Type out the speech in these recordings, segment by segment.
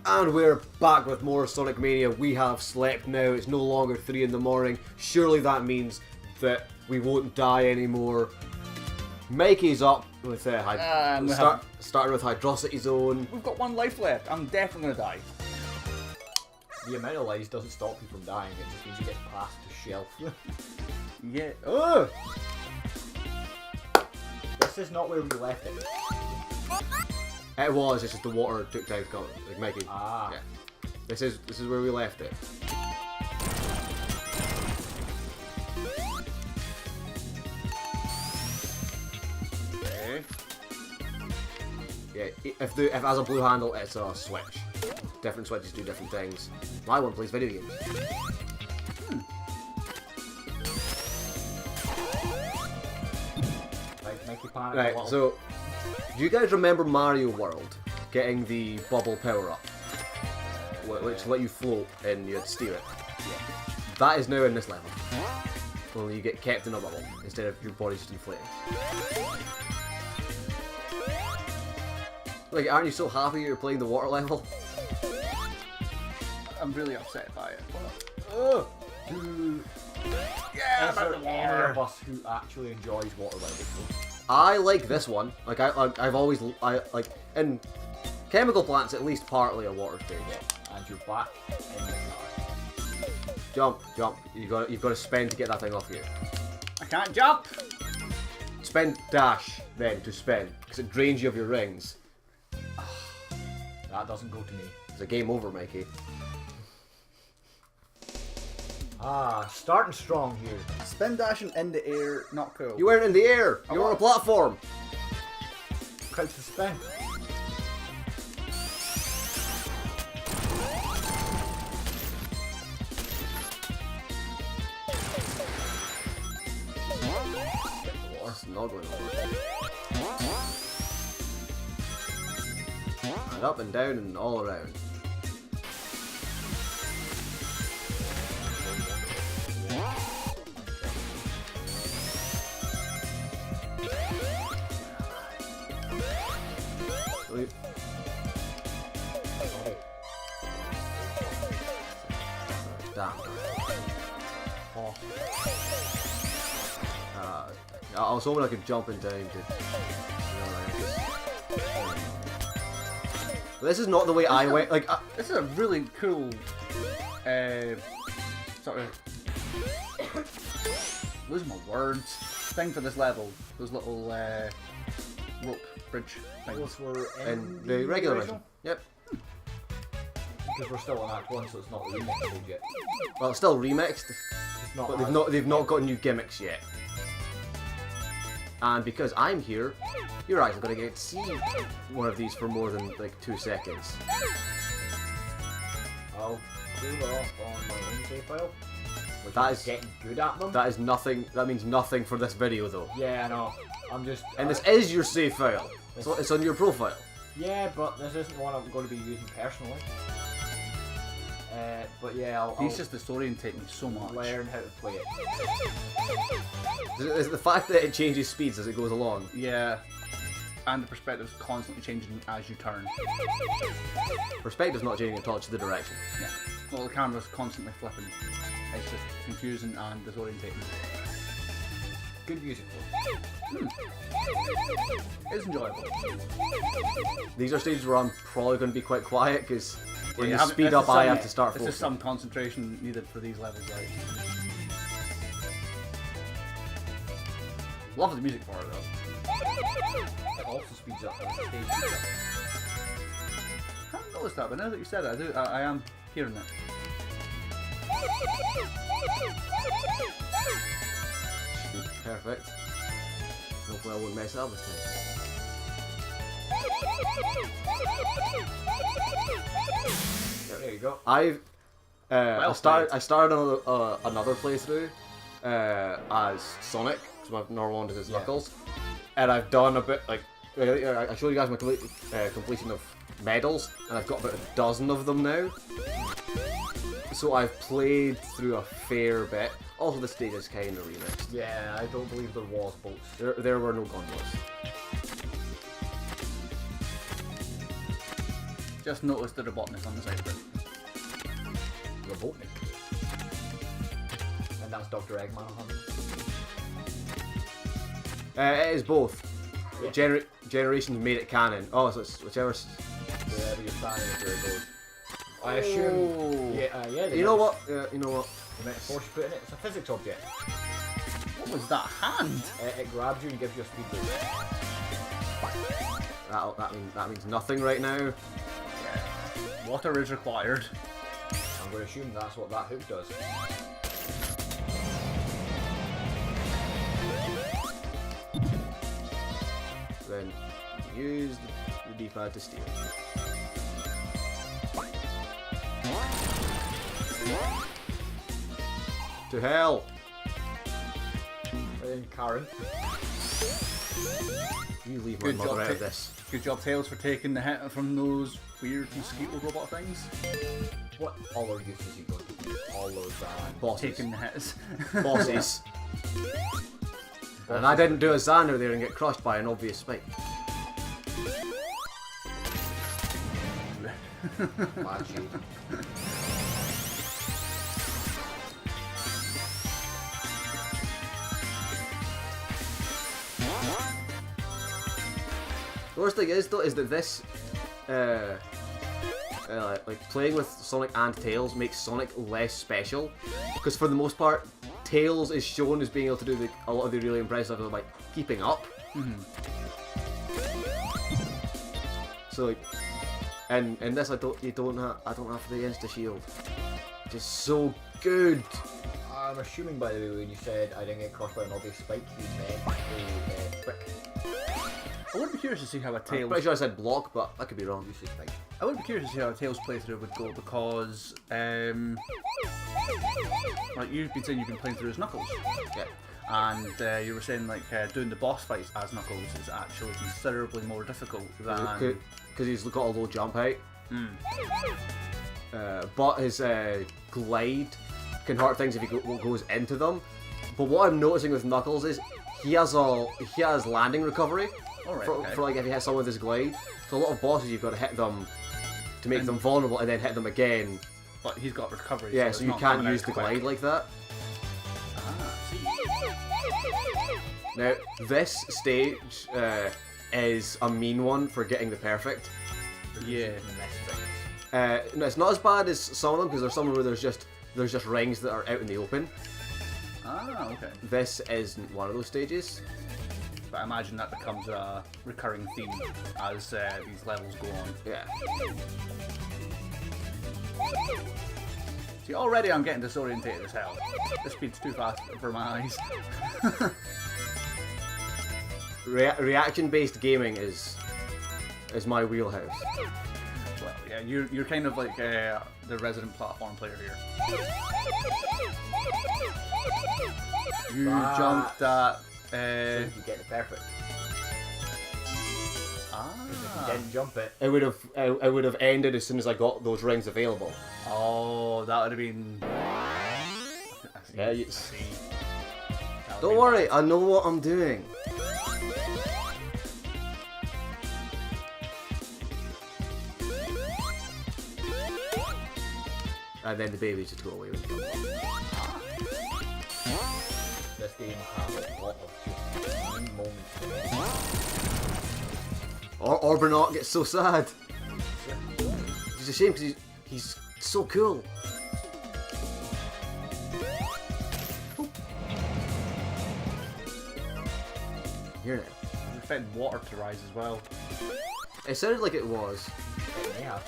And we're back with more Sonic Mania. We have slept now. It's no longer 3 in the morning. Surely that means that we won't die anymore. Mikey's up with starting with Hydrocity Zone. We've got 1 life left. I'm definitely gonna die. The amount of lives doesn't stop you from dying. It just means you get past the shelf. Yeah. Oh! This is not where we left it. It was. It's just the water took time to come. Like Mikey. Ah. Yeah. This is where we left it. Okay. Yeah. If it has a blue handle, it's a switch. Different switches do different things. My one plays video games. Mikey panic. Right. So, do you guys remember Mario World getting the bubble power up, which let you float and you had to steer it? Yeah. That is now in this level. Only you get kept in a bubble instead of your body just inflating. Like, aren't you so happy you're playing the water level? I'm really upset by it. Oh! Yeah, Is there any of us who actually enjoys water levels? I like this one. Like I've always like in chemical plants at least partly a water stage. And you're back in the car. Jump. You've got to spend to get that thing off you. I can't jump. Spend dash then to spin because it drains you of your rings. That doesn't go to me. It's a game over, Mikey. Ah, starting strong here. Spin dashing in the air, not cool. You weren't in the air. You were on a platform. Crouch to spin. It's not going over. And up and down and all around. Damn. Oh. I was hoping I could jump and down to. This is not the way I went. Like, This is a really cool sort of losing my words thing for this level. Those little rope bridge things. Those were in the regular version. original? Yep. Because we're still on Act 1, so it's not the remix stage yet. Well, it's still remixed, It's not but they've not got new gimmicks yet. And because I'm here, you're actually going to get to see one of these for more than like 2 seconds. I'll do that on my own save file. Which That is is- getting good at them. That is nothing. That means nothing for this video, though. Yeah, I know. I'm just. And this is your save file. So it's on your profile. Yeah, but this isn't one I'm going to be using personally. But yeah, I'll He's just disorientating me so much. learn how to play it. Is the fact that it changes speeds as it goes along. Yeah. And the perspective's constantly changing as you turn. Perspective's not changing at all, it's the direction. Yeah. Well, the camera's constantly flipping. It's just confusing and disorientating. Good music though. It's enjoyable. These are stages where I'm probably going to be quite quiet because when Yeah, you have- speed this up, is I some- have to start This focusing. is some concentration needed for these levels, right? Love the music for it though. It also speeds up as the stage speeds up. I haven't noticed that, but now that you said it, I am hearing it. Should be perfect. Hopefully I won't mess it up this time. There you go. I Well started another playthrough as Sonic, because my normal one is Knuckles, and I've done a bit like I showed you guys my completion of medals, and I've got about a dozen of them now. So I've played through a fair bit. Also, the stage is kind of remixed. Yeah, I don't believe there was bolts. There were no gondolas. Just noticed the robotness on the side of it. Robotnik. And that's Dr. Eggman, It is both. Yeah. Generations made it canon. Oh, so it's whichever. Wherever you're standing, where it goes. I assume. Yeah. You know what? You know what? The amount of force you put in it, it's a physics object. What was that hand? It grabs you and gives you a speed boost. That means nothing right now. Water is required. I'm going to assume that's what that hook does. Then use the D-pad to steer. To hell! And then Karen. You leave my Good mother job, out of this. Good job, Tails, for taking the hit from those weird mosquito robot things. What other uses you going to use? All those Bosses. Taking the hits. Bosses. And I didn't do a Xander there and get crushed by an obvious spike. bad shade. The worst thing is though is that this, like playing with Sonic and Tails makes Sonic less special, because for the most part, Tails is shown as being able to do a lot of the really impressive stuff, like keeping up. So like, and in this I don't have the insta shield, just so good. I'm assuming, by the way, when you said I didn't get crushed by an obvious spike, you meant a brick. I would be curious to see how a I'm Tails. pretty sure I said block, but I could be wrong. You said spike. I would be curious to see how a Tails playthrough would go, because like you've been saying, you've been playing through as Knuckles. Yeah. And you were saying like doing the boss fights as Knuckles is actually considerably more difficult than. Because he's got a low jump height. But his glide can hurt things if he goes into them. But what I'm noticing with Knuckles is he has landing recovery for like if you hit someone with his glide. So a lot of bosses you've got to hit them to make them vulnerable and then hit them again. But he's got recovery. Yeah, so you can't use the glide like that. Now, this stage is a mean one for getting the perfect. Yeah. No, it's not as bad as some of them, because there's some where there's just rings that are out in the open. Ah, okay. This isn't one of those stages. But I imagine that becomes a recurring theme as these levels go on. Yeah. See, already I'm getting disorientated as hell. This speed's too fast for my eyes. Reaction-based gaming is my wheelhouse. Well, yeah, you're kind of like the resident platform player here. You jumped at. So you get the perfect. If you didn't jump it, It would have ended as soon as I got those rings available. Oh, that would have been. Yeah, you... See. Don't worry, I know what I'm doing. And then the babies just go away with them. this game has a lot of just mean moments. Orbanaut gets so sad. It's a shame because he's so cool. Here now. You're expecting water to rise as well. It sounded like it was. Yeah.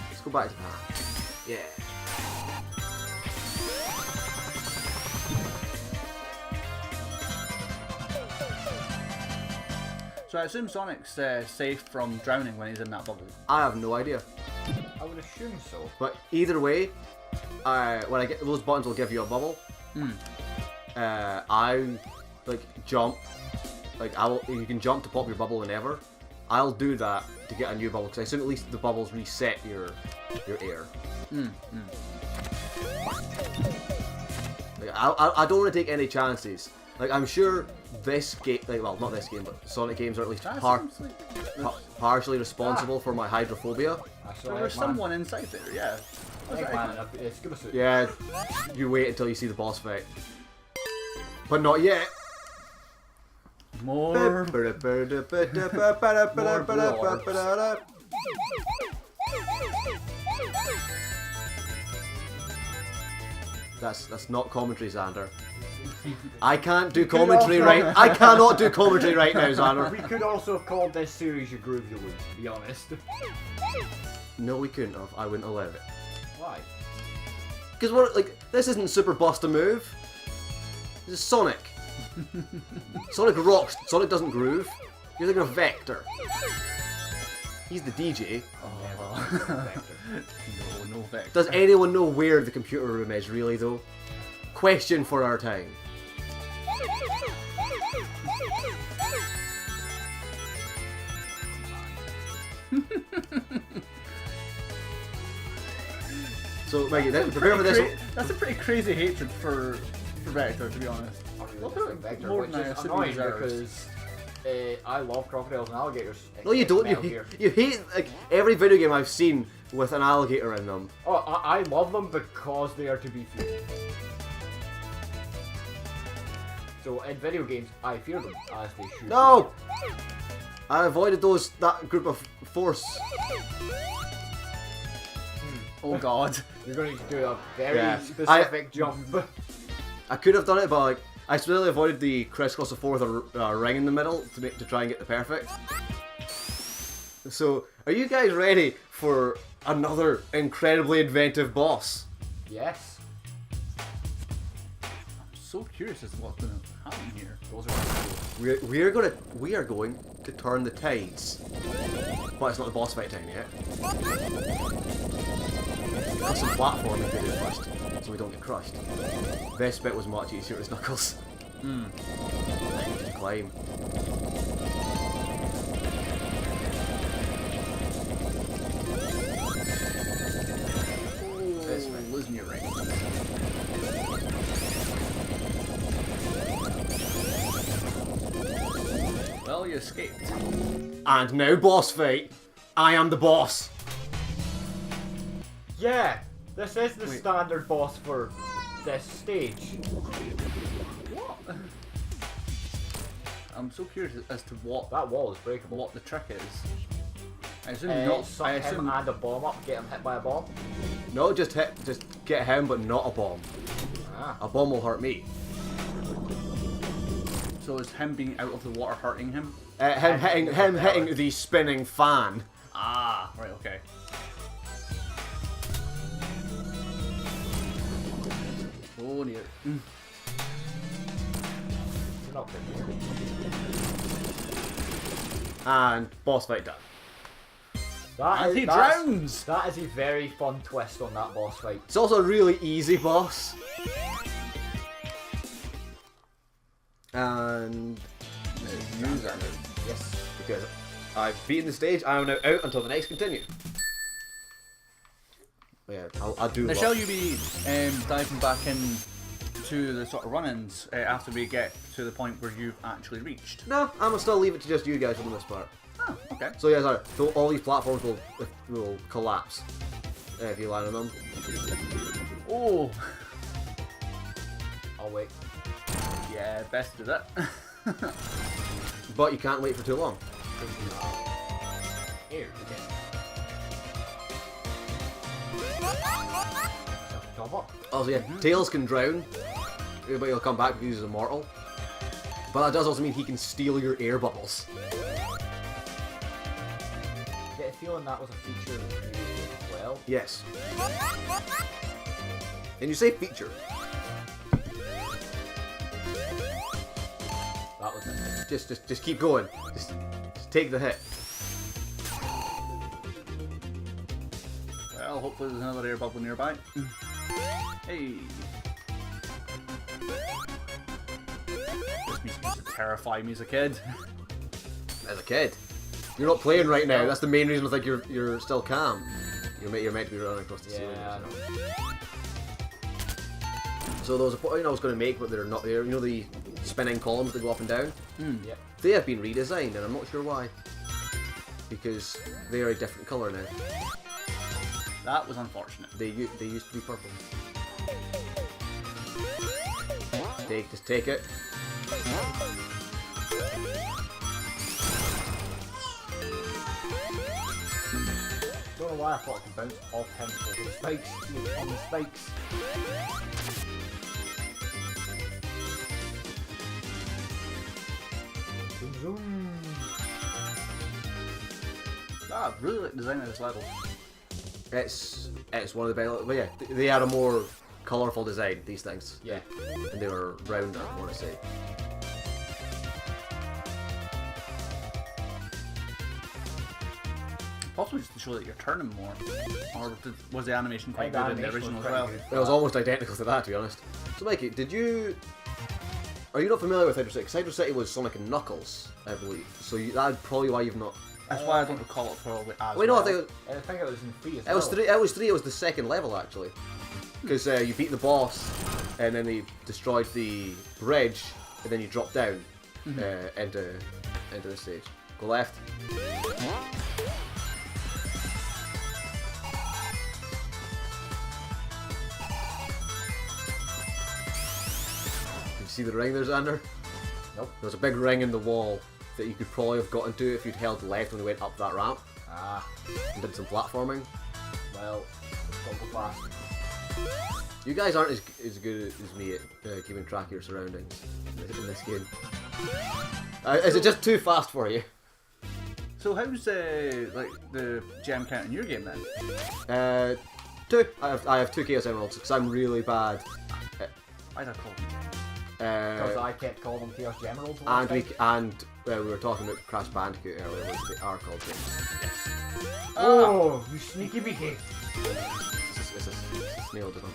Let's go back to that. Yeah. So I assume Sonic's safe from drowning when he's in that bubble. I have no idea. I would assume so. But either way, when I get those buttons will give you a bubble. I like jump. Like you can jump to pop your bubble whenever. I'll do that to get a new bubble because I assume at least the bubbles reset your air. Like, I don't want to take any chances. Like, I'm sure this game, like, well, not this game, but Sonic games are at least partially responsible for my hydrophobia. So there's someone inside there, yeah. It's gonna suit. Yeah, you wait until you see the boss fight. But not yet. More. That's not commentary, Xander. I can't do commentary right. I cannot do commentary right now, Xander. We could also have called this series your Groove You Would, to be honest. No, we couldn't have. I wouldn't allow it. Why? Because what? Like, this isn't Super Bust a Move. This is Sonic. Sonic rocks. Sonic doesn't groove. You're like a Vector. He's the DJ. No Vector. Does anyone know where the computer room is, really, though? Question for our time. So, Maggie, prepare for this one. That's a pretty crazy hatred for Vector, to be honest. Vector, More which than I is assume annoying he deserves. because I love crocodiles and alligators. No, you don't. Metal Gear. You hate, like, every video game I've seen with an alligator in them. Oh, I love them because they are to be feared. So in video games, I fear them as they should. No! I avoided that group of force. Oh god. You're going to do a very Yeah. specific jump. I could have done it, but like, I specifically avoided the crisscross of four with a ring in the middle to try and get the perfect. So, are you guys ready for another incredibly inventive boss? Yes. I'm so curious as to what's going to happen here. Those are We are going to turn the tides. But it's not the boss fight time yet. Got some platforming to do first, so we don't get crushed. Best bit was much easier with Knuckles. To climb. Losing your ring. Well, you escaped. And now boss fight. I am the boss. Yeah, this is the standard boss for this stage. What? I'm so curious as to what That wall is breakable. the trick is. I assume not. Suck I him assume. and a bomb up, get him hit by a bomb. No, just get him, but not a bomb. Ah. A bomb will hurt me. So is him being out of the water hurting him? Him hitting the spinning fan. Ah, right, okay. Oh dear. You're not good. And boss fight done. And he drowns! That is a very fun twist on that boss fight. It's also a really easy boss. And yes, because I've beaten the stage, I am now out until the next continue. Yeah, I'll do. Now, shall you be diving back in to the sort of run-ins after we get to the point where you've actually reached? No, I'm gonna still leave it to just you guys for the most part. Oh, okay. So yeah, sorry. So all these platforms will collapse if you land on them. Oh! I'll wait. Yeah, best do that. But you can't wait for too long. Here, again. Jump up. Also, yeah, Tails can drown, but he'll come back because he's immortal. But that does also mean he can steal your air bubbles. Get a feeling that was a feature of the previous game as well. Yes. And you say feature. That was it. Just keep going. Just take the hit. Well, hopefully there's another air bubble nearby. Hey! This music used to terrify me as a kid. As a kid. You're not playing right now. That's the main reason I think you're still calm. You're meant to be running across the ceiling. Yeah. So there was a point I was going to make, but they're not there. You know the spinning columns that go up and down. Yep. They have been redesigned, and I'm not sure why. Because they are a different colour now. That was unfortunate. They used to be purple. Just take it. Don't know why I thought I could bounce off him over the spikes. He was on the spikes. Zoom, zoom. Ah, I really like the design of this level. It's one of the better. But yeah, they had a more colourful design. These things. Yeah. And they were rounder, I want to say. Possibly just to show that you're turning more. Or was the animation quite The good in the animation original was as well? pretty It was almost identical to that, to be honest. So, Mikey, are you not familiar with Hydrocity? Because Hydrocity was Sonic and Knuckles, I believe. So that's probably why you've not. That's why I don't recall it probably as Wait, no, well. I think I think it was in 3 as it well. was three. It was three. It was the second level actually, because you beat the boss, and then they destroyed the bridge, and then you drop down into the stage. Go left. Did you see the ring there's under? Nope. There's a big ring in the wall that you could probably have gotten to if you'd held left when you went up that ramp Ah, and did some platforming. well, gotta go fast. You guys aren't as good as me at keeping track of your surroundings in this game. Is it just too fast for you? So how's like the gem count in your game then? 2. I have 2 Chaos Emeralds because I'm really bad. I don't call them. Because I kept calling them Chaos Emeralds. And we were talking about Crash Bandicoot earlier, which they are called games. Oh, you sneaky beaky. It's a snail, doesn't it?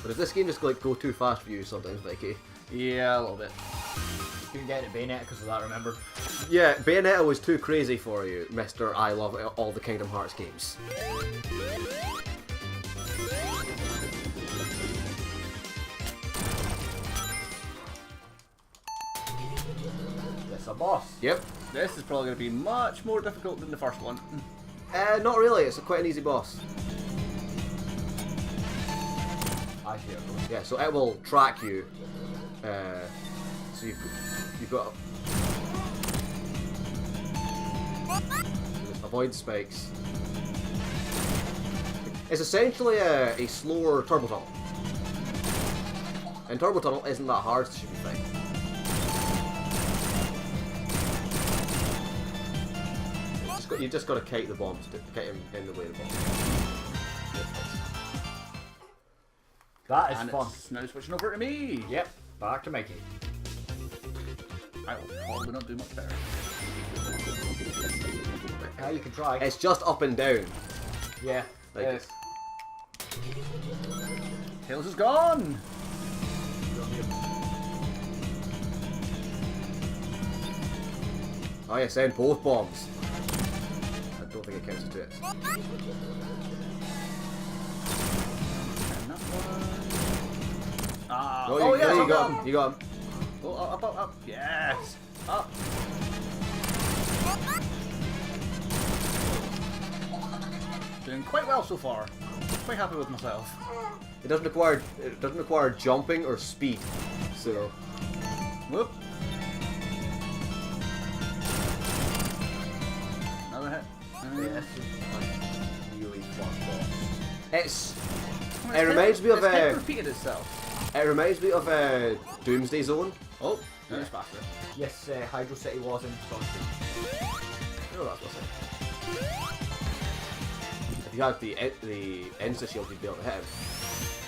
But if this game just like go too fast for you sometimes, Mikey? Yeah, a little bit. You couldn't get into Bayonetta because of that, remember? Yeah, Bayonetta was too crazy for you, Mr. I love all the Kingdom Hearts games. That's a boss. Yep. This is probably going to be much more difficult than the first one. Not really, it's quite an easy boss. I see it goes. Yeah, so it will track you. So you've got just avoid spikes. It's essentially a slower turbo tunnel. And turbo tunnel isn't that hard, so it should be fine. You just got to kite the bombs, kite him in the way of the bombs. That is And fun. it's now switching over to me. Yep, back to Mikey. I will probably not do much better. Now you can try. It's just up and down. Yeah. Like yes. Tails is gone. Oh yeah, send both bombs. I don't think it counts as 2 hits. And that one. Ah. Oh, Oh, yes, you I'm got done. him. You got him. Oh, up, up, up. Yes. Up. Doing quite well so far. Quite happy with myself. It doesn't require jumping or speed. So Whoop. Another hit. This is like really fun boss. it's it reminds me of it's kind of repeated itself. it reminds me of Doomsday Zone. Oh, now it's faster. Yes, Hydrocity was in Sonic. Oh, that's what's it. If you had the insta shield, you'd be able to hit him.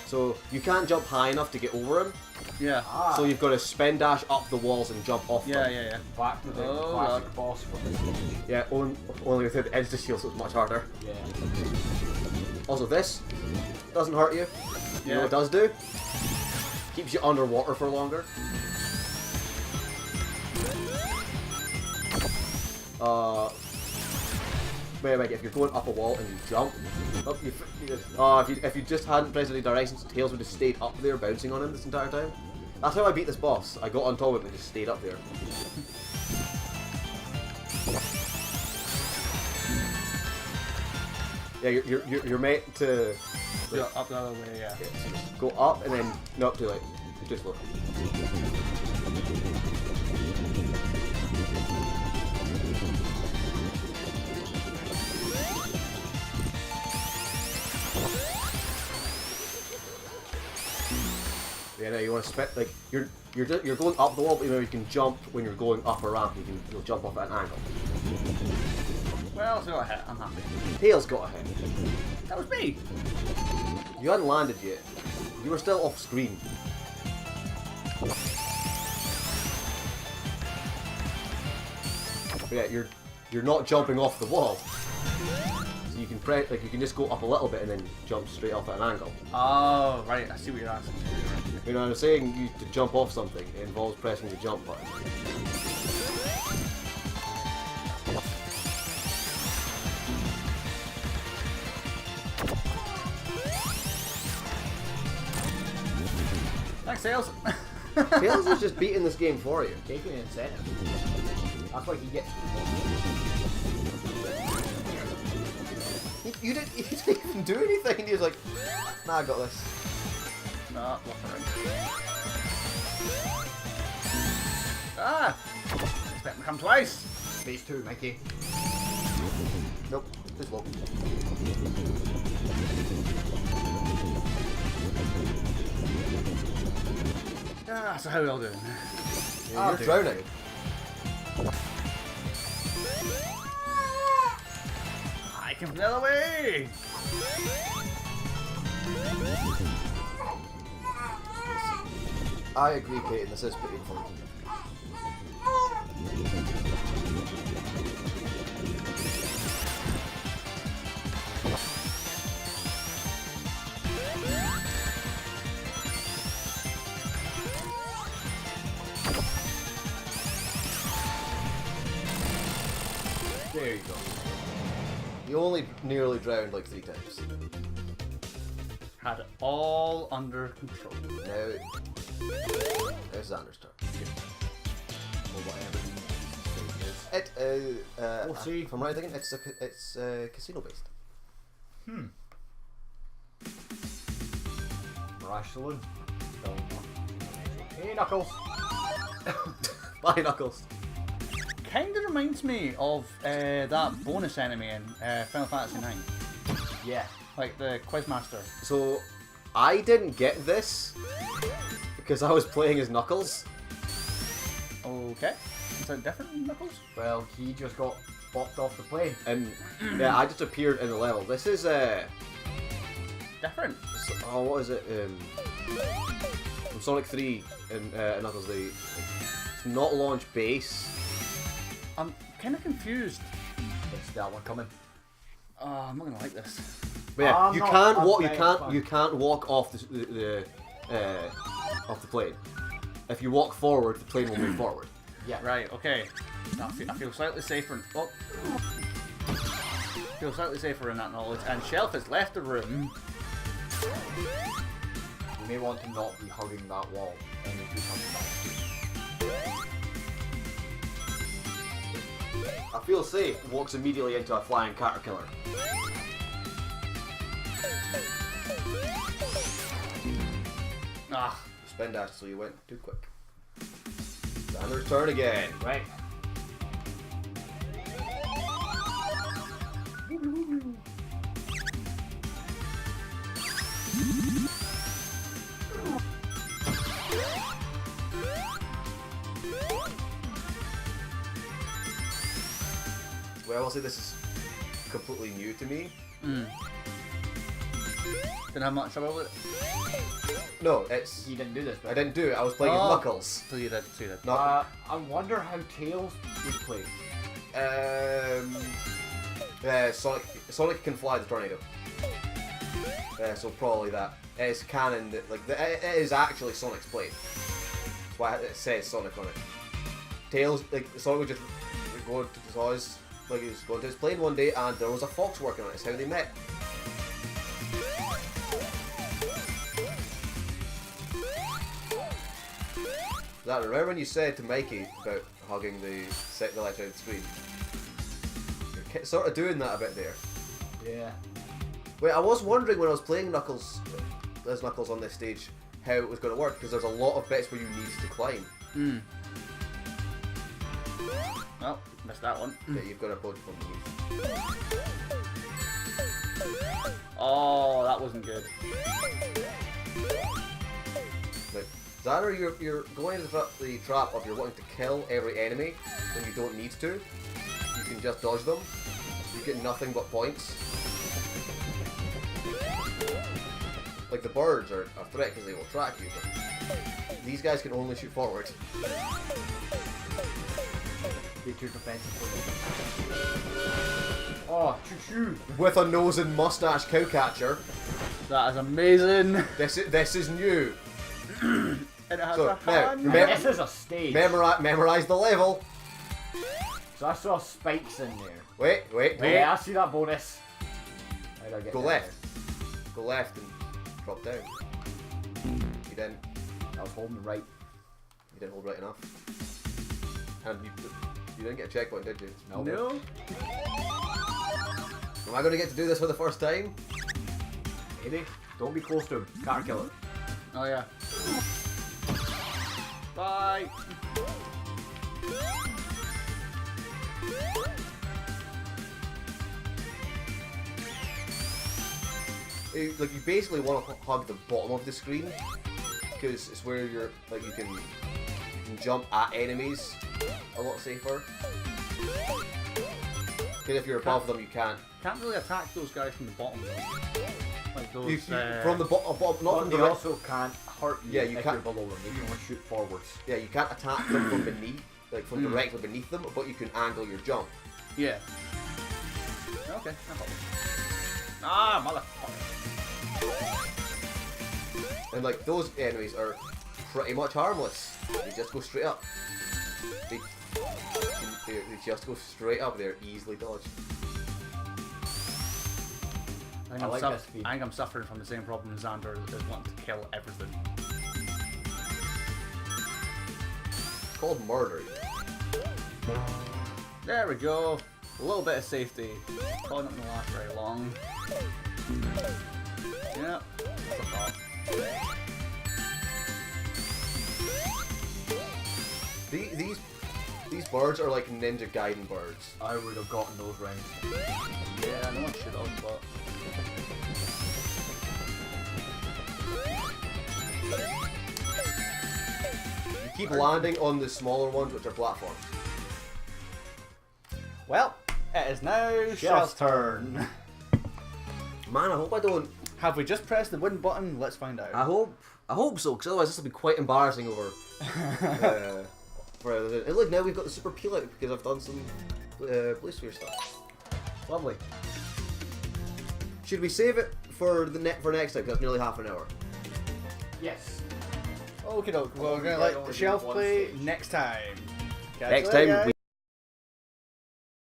So you can't jump high enough to get over him. Yeah. Ah, So you've got to spin dash up the walls and jump off Yeah, them. yeah, yeah. back to the Oh, classic God. boss from the stage. Yeah, only with the insta shield, so it's much harder. Yeah. Also, this doesn't hurt you. You know what it does do? Keeps you underwater for longer. Wait, if you're going up a wall and you jump, if you just hadn't pressed any directions, Tails would have stayed up there bouncing on him this entire time. That's how I beat this boss. I got on top of him and just stayed up there. Yeah, you're meant to Up the other way, yeah. so just go up and then not to like just look. Yeah, no, you want to spit like you're going up the wall, but you can jump when you're going up a ramp. You'll jump off at an angle. Well, so I hit. I'm happy. Tails got a hit. That was me. You hadn't landed yet. You were still off screen. But yeah, you're not jumping off the wall. So you can you can just go up a little bit and then jump straight off at an angle. Oh, right. I see what you're asking. You know, I'm saying to jump off something, it involves pressing the jump button. Thanks, Tails. Tails is just beating this game for you. Taking an incentive. That's why he gets. You didn't even do anything. He was like, nah, I got this. No, walk around. Ah! Expect me to come twice. Phase 2, Mikey. Nope, just look. Ah, so how are we all doing? Yeah, you're drowning. I came from the other way! I agree, Peyton, this is pretty fun. There you go. You only nearly drowned like 3 times. Had it all under control. Now, there's Xander's turn. Or whatever. We'll see. If I'm right thinking, it's casino based. Mirage Saloon. Hey, Knuckles. Bye, Knuckles. Kind of reminds me of that bonus enemy in Final Fantasy IX. Yeah. Like the Quizmaster. So, I didn't get this because I was playing as Knuckles. Okay. Is that different than Knuckles? Well, he just got bopped off the plane. And yeah, I just appeared in the level. This is Different. what is it? From Sonic 3 and Knuckles. It's not launch base. I'm kind of confused. It's that one coming. I'm not gonna like this. But yeah, I'm you not- can't I'm walk. very fun. You can't walk off off the plane. If you walk forward, the plane will move forward. Yeah. Right, okay. I feel slightly safer. Oh. I feel slightly safer in that knowledge. And Shelf has left the room. You may want to not be hugging that wall and if you come back. I feel safe. Walks immediately into a flying caterpillar. Ah. Spin dash, so you went too quick. Xander's turn again. Right. Well, I'll say this is completely new to me. Didn't have much trouble with it. No, it's. He didn't do this, but I didn't do it. I was playing as Knuckles. So you did. Not. I wonder how Tails would play. Sonic can fly the tornado. So probably that. It's canon that it is actually Sonic's plane. That's why it says Sonic on it. Tails, Sonic would just go to the toys like he was going to his plane one day, and there was a fox working on it. It's how they met. That remember when you said to Mikey about hugging the light out of the screen? You're sort of doing that a bit there. Yeah. Wait, I was wondering when I was playing Knuckles, as Knuckles on this stage, how it was going to work, because there's a lot of bits where you need to climb. Hmm. Oh, missed that one. That you've got to approach from beneath. Oh, that wasn't good. Like, either you're going into the trap of you're wanting to kill every enemy when you don't need to. You can just dodge them. You get nothing but points. Like the birds are a threat because they will track you, but these guys can only shoot forward. Get your defensive for Oh, choo-choo! With a nose and mustache cowcatcher. That is amazing. This is new. And it has So, a now, hand. remember- This is a stage. Memorize the level. So I saw spikes in there. Wait. Yeah, I see that bonus. How do I get Go down left. Go left and drop down. You didn't. there? I was holding right. You didn't hold right enough. And you didn't get a checkpoint, did you? No. Am I going to get to do this for the first time? Maybe. Don't be close to him. Can't kill him. Oh yeah. Bye. Like you basically want to hug the bottom of the screen because it's where you can jump at enemies a lot safer. Because if you're above them, you can't. Can't really attack those guys from the bottom though. Like those. From the bottom, not But from they the right. also can't hurt you, Yeah, you if can't- you're below them. You can only shoot forwards. Yeah, you can't attack them from beneath, like from directly beneath them, but you can angle your jump. Yeah. Okay, no problem. Ah, motherfucker. And like those enemies are pretty much harmless. They just go straight up. They just go straight up. They're easily dodged. I like this feed. I think I'm suffering from the same problem as Xander is wanting to kill everything. It's called murder. There we go. A little bit of safety. Probably not gonna last very long. Yeah. That's a thought. These birds are like Ninja Gaiden birds. I would have gotten those rounds. Yeah, no one should have, but. You keep landing on the smaller ones, which are platforms. Well, it is now Shell's turn. Man, I hope I don't. Have we just pressed the win button? Let's find out. I hope so, because otherwise this will be quite embarrassing over. And look, now we've got the super peel out because I've done some Blue Sphere stuff. Lovely. Should we save it for next time? Because that's nearly half an hour. Yes. Okay, we're gonna Yeah, let only the shelf one play stage. next time. Catch Next you later, time guys. we